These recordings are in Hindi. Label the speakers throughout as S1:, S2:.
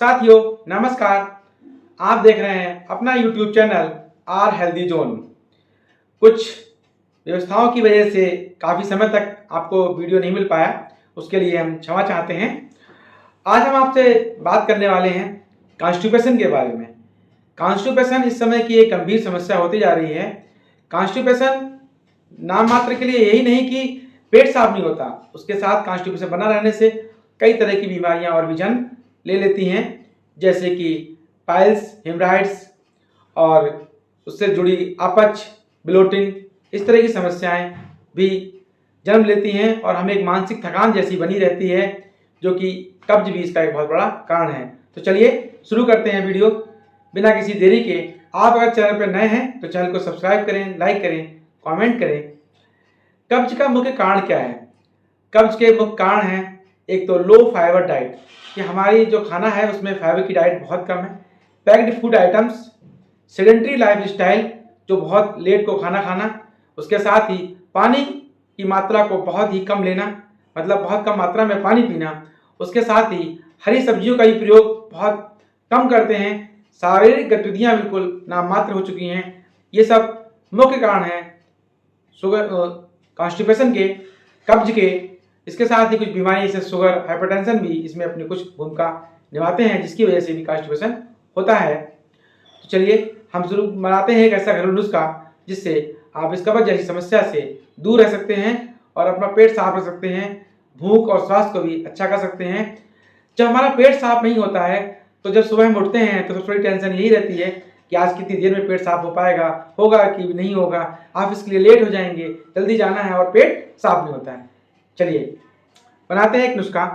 S1: साथियों नमस्कार। आप देख रहे हैं अपना YouTube channel are healthy zone. कुछ व्यवस्थाओं की वजह से काफ़ी समय तक आपको वीडियो नहीं मिल पाया, उसके लिए हम क्षमा चाहते हैं। आज हम आपसे बात करने वाले हैं कॉन्स्टिपेशन के बारे में। कॉन्स्टिपेशन इस समय की एक गंभीर समस्या होती जा रही है। कॉन्स्टिपेशन नाम मात्र के लिए यही नहीं कि पेट साफ नहीं होता, उसके साथ कॉन्स्टिपेशन बना रहने से कई तरह की बीमारियां और भी जन्म ले लेती हैं, जैसे कि पाइल्स, हेमराइड्स और उससे जुड़ी अपच, ब्लोटिंग, इस तरह की समस्याएं भी जन्म लेती हैं और हमें एक मानसिक थकान जैसी बनी रहती है, जो कि कब्ज भी इसका एक बहुत बड़ा कारण है। तो चलिए शुरू करते हैं वीडियो बिना किसी देरी के। आप अगर चैनल पर नए हैं तो चैनल को सब्सक्राइब करें, लाइक करें, कमेंट करें। कब्ज का मुख्य कारण क्या है? कब्ज के मुख्य कारण हैं एक तो लो फाइबर डाइट, कि हमारी जो खाना है उसमें फाइबर की डाइट बहुत कम है। Packed food items, sedentary life style, जो बहुत लेट को खाना खाना, उसके साथ ही पानी की मात्रा को बहुत ही कम लेना, मतलब बहुत कम मात्रा में पानी पीना। उसके साथ ही हरी सब्जियों का ही प्रयोग बहुत कम करते हैं। शारीरिक गतिविधियाँ बिल्कुल नाम मात्र हो चुकी हैं। ये सब मुख्य कारण हैं शुगर, कॉन्स्टिपेशन के, कब्ज के। इसके साथ ही कुछ बीमारियां जैसे शुगर, हाइपरटेंशन भी इसमें अपनी कुछ भूमिका निभाते हैं, जिसकी वजह से भी कॉन्स्टिपेशन होता है। तो चलिए हम शुरू बनाते हैं एक ऐसा घरेलू नुस्खा जिससे आप इस कब्ज जैसी समस्या से दूर रह सकते हैं और अपना पेट साफ रख सकते हैं, भूख और स्वास्थ्य को भी अच्छा कर सकते हैं। जब हमारा पेट साफ नहीं होता है तो जब सुबह हम उठते हैं तो सबसे बड़ी टेंशन यही रहती है कि आज कितनी देर में पेट साफ हो पाएगा, होगा कि नहीं होगा, ऑफिस के लिए लेट हो जाएंगे, जल्दी जाना है और पेट साफ नहीं होता है। चलिए बनाते हैं एक नुस्खा।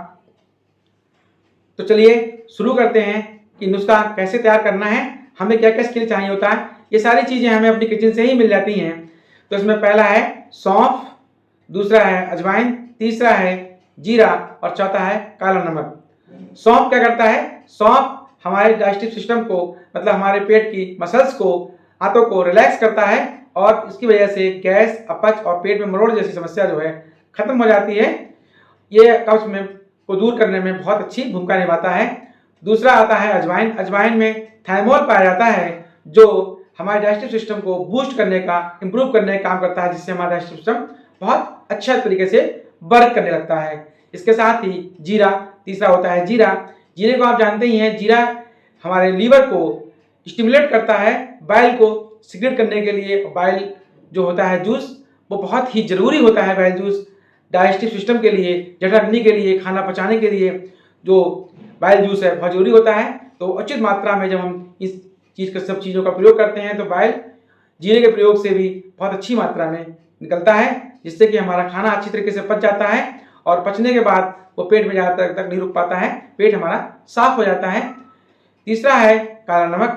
S1: तो चलिए शुरू करते हैं कि नुस्खा कैसे तैयार करना है, हमें क्या क्या स्किल चाहिए होता है। ये सारी चीज़ें हमें अपनी किचन से ही मिल जाती हैं। तो इसमें पहला है सौंफ, दूसरा है अजवाइन, तीसरा है जीरा और चौथा है काला नमक। सौंफ क्या करता है? सौंफ हमारे डाइजेस्टिव सिस्टम को, मतलब हमारे पेट की मसल्स को, आंतों को रिलैक्स करता है और इसकी वजह से गैस, अपच और पेट में मरोड़ जैसी समस्या जो है खत्म हो जाती है। ये कब्ज में को दूर करने में बहुत अच्छी भूमिका निभाता है। दूसरा आता है अजवाइन। अजवाइन में थाइमोल पाया जाता है, जो हमारे डाइजेस्टिव सिस्टम को बूस्ट करने का, इंप्रूव करने का काम करता है, जिससे हमारा डाइजेस्टिव सिस्टम बहुत अच्छा तरीके से वर्क करने लगता है। इसके साथ ही जीरा, तीसरा होता है जीरा। जीरे को आप जानते ही हैं, जीरा हमारे लीवर को स्टिमुलेट करता है बाइल को सिक्रेट करने के लिए। बाइल जो होता है जूस, वो बहुत ही जरूरी होता है। बाइल जूस डाइजेस्टिव सिस्टम के लिए, जठराग्नि के लिए, खाना पचाने के लिए जो बाइल जूस है बहुत जरूरी होता है। तो उचित मात्रा में जब हम इस चीज़ का, सब चीज़ों का प्रयोग करते हैं तो बाइल जीरे के प्रयोग से भी बहुत अच्छी मात्रा में निकलता है, जिससे कि हमारा खाना अच्छी तरीके से पच जाता है और पचने के बाद वो पेट में ज़्यादा तक नहीं रुक पाता है, पेट हमारा साफ हो जाता है। तीसरा है काला नमक।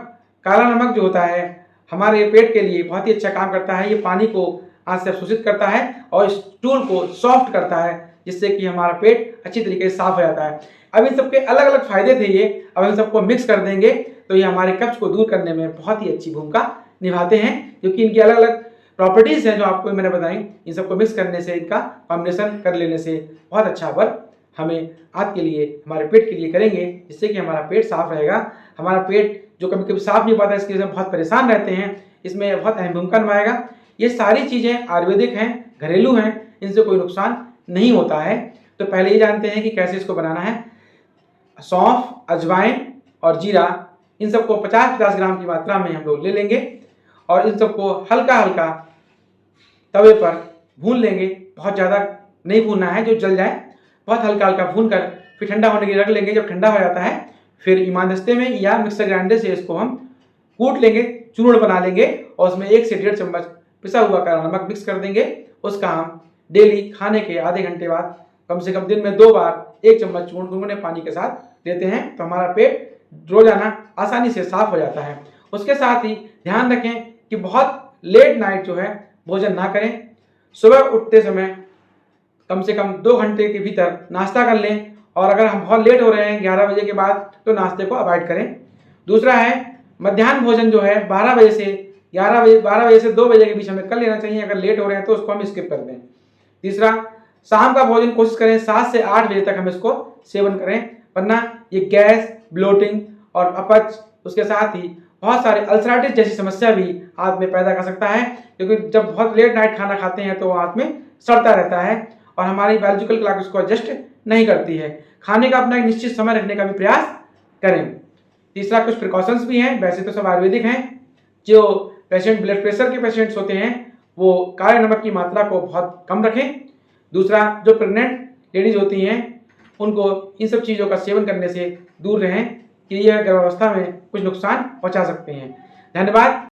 S1: काला नमक जो होता है हमारे पेट के लिए बहुत ही अच्छा काम करता है। ये पानी को आंत से अवशोषित करता है और स्टूल को सॉफ्ट करता है, जिससे कि हमारा पेट अच्छी तरीके से साफ हो जाता है। अब इन सबके अलग अलग फायदे थे ये, अब इन सबको मिक्स कर देंगे तो ये हमारे कब्ज को दूर करने में बहुत ही अच्छी भूमिका निभाते हैं, क्योंकि इनकी अलग अलग प्रॉपर्टीज़ हैं जो आपको मैंने बताई। इन सबको मिक्स करने से, इनका कॉम्बिनेशन कर लेने से बहुत अच्छा वर्क हमें आज के लिए, हमारे पेट के लिए करेंगे, जिससे कि हमारा पेट साफ रहेगा। हमारा पेट जो कभी कभी साफ नहीं पाता है, इसके लिए बहुत परेशान रहते हैं, इसमें बहुत अहम भूमिका निभाएगा। ये सारी चीज़ें आयुर्वेदिक हैं, घरेलू हैं, इनसे कोई नुकसान नहीं होता है। तो पहले ये जानते हैं कि कैसे इसको बनाना है। सौंफ, अजवाइन और जीरा, इन सबको 50-50 ग्राम की मात्रा में हम लोग ले लेंगे और इन सबको हल्का हल्का तवे पर भून लेंगे। बहुत ज़्यादा नहीं भूनना है, जो जल जाए, बहुत हल्का हल्का भून कर फिर ठंडा होने के लिए रख लेंगे। जब ठंडा हो जाता है फिर इमामदस्ते में या मिक्सर ग्राइंडर से इसको हम कूट लेंगे, चूर्ण बना लेंगे और उसमें 1 से 1.5 चम्मच पिसा हुआ काला नमक मिक्स कर देंगे। उसका हम डेली खाने के आधे घंटे बाद कम से कम दिन में 2 बार 1 चम्मच चूर्ण गुनगुने पानी के साथ लेते हैं, तो हमारा पेट रोजाना आसानी से साफ हो जाता है। उसके साथ ही ध्यान रखें कि बहुत लेट नाइट जो है भोजन ना करें। सुबह उठते समय कम से कम 2 घंटे के भीतर नाश्ता कर लें, और अगर हम बहुत लेट हो रहे हैं 11 बजे के बाद तो नाश्ते को अवॉइड करें। दूसरा है मध्याह्न भोजन जो है 12 बजे से 12 बजे से 2 बजे के बीच हमें कर लेना चाहिए। अगर लेट हो रहे हैं तो उसको हम स्किप कर दें। तीसरा, शाम का भोजन कोशिश करें 7 से 8 बजे तक हम इसको सेवन करें। वरना ये गैस, ब्लोटिंग और अपच, उसके साथ ही बहुत सारे अल्सराइटिस जैसी समस्या भी आंत में पैदा कर सकता है, क्योंकि जब बहुत लेट नाइट खाना खाते हैं तो आंत में सड़ता रहता है और हमारी बायोलॉजिकल क्लॉक उसको एडजस्ट नहीं करती है। खाने का अपना एक निश्चित समय रखने का भी प्रयास करें। तीसरा, कुछ प्रिकॉशंस भी हैं, वैसे तो सब आयुर्वेदिक हैं। जो पेशेंट ब्लड प्रेशर के पेशेंट्स होते हैं वो काले नमक की मात्रा को बहुत कम रखें। दूसरा, जो प्रेग्नेंट लेडीज होती हैं उनको इन सब चीज़ों का सेवन करने से दूर रहें कि यह गर्भावस्था में कुछ नुकसान पहुंचा सकते हैं। धन्यवाद।